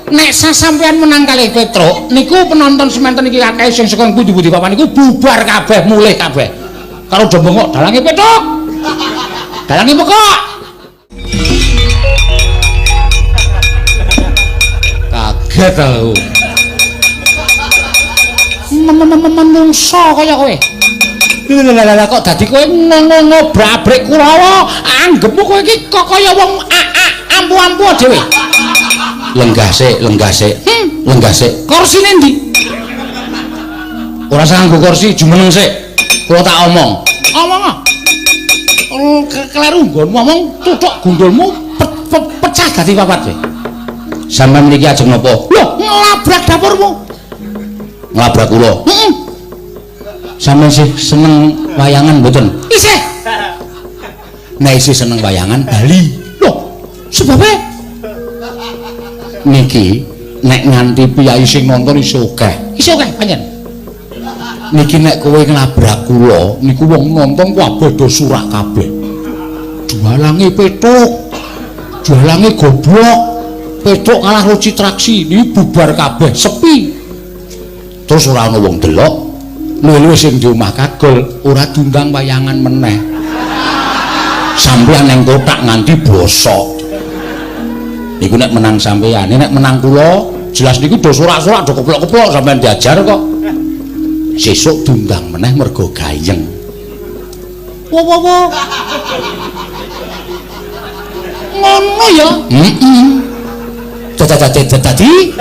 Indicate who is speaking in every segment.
Speaker 1: nek sasampeyan menang kalih Petruk niku penonton semanten iki akeh sing saka pundi-pundi papan niku bubar kabeh mulih kabeh karo do bengok dalange Petruk dalange pokok kaget aku menungso kaya kowe lha kok dadi kowe ngobrak-abrik Kurawa anggepmu kowe iki kok kaya wong ampu-ampu dhewe lenggah sik kursine ndi ora usah nganggo kursi jumeneng sik kula tak omong kleru nggonmu omong tutuk gundulmu pecah dadi papat kowe sampeyan mriki ajeng napa lho nglabrak dapurmu nglabrak kula heeh sampeyan sih seneng wayangan mboten isih nek isih seneng wayangan bali lho sebabe niki nek nganti piyai sing nonton iso akeh pancen niki nek kowe nglabrak kula niku wong nonton kabeh do surak kabeh jualange Petruk jualange goblok Petruk kalah Roci Traksi iki bubar kabeh sepi terus ora ana wong delok luwe-luwe sing di omah kagol ora diundang wayangan meneh sampeyan ning kotak nganti bosok niku nek menang sampeyan nek menang kula jelas niku do sorak-sorak do keplok-keplok sampeyan diajar kok sesuk diundang meneh mergo gayeng wo ngono ya dadi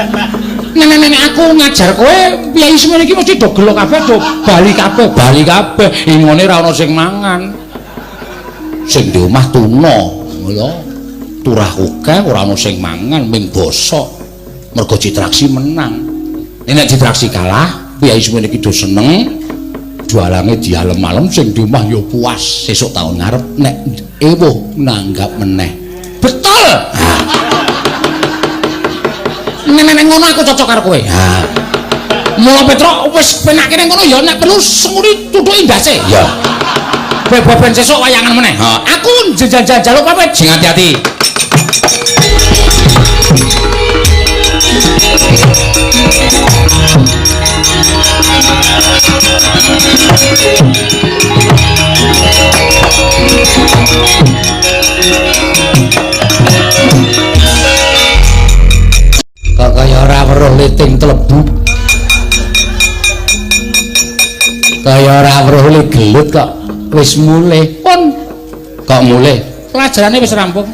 Speaker 1: nenek aku ngajar kowe piyai semene iki mesti do gelo kabeh do bali kabeh ingone ra ono sing mangan sing di omah tuna lho turah akeh ora ono sing mangan ming bosok mergo Citraksi menang nek Citraksi kalah piyai semene iki do seneng jualange dialem-alem sing di omah ya puas sesuk taun ngarep nek ewuh nanggap meneh betul nenek ngono aku cocok karo kowe. Ha. Mula Petruk wis penake ning ngono ya nek perlu semuri tutuki ndase. Ya. Ben sesuk wayangan meneh. Ha. Aku njaluk pamit. Sing hati-hati. Kok kaya ora weruh liting tlebu kaya ora weruh gelut kok wis mulih pun kok mulih pelajarane wis rampung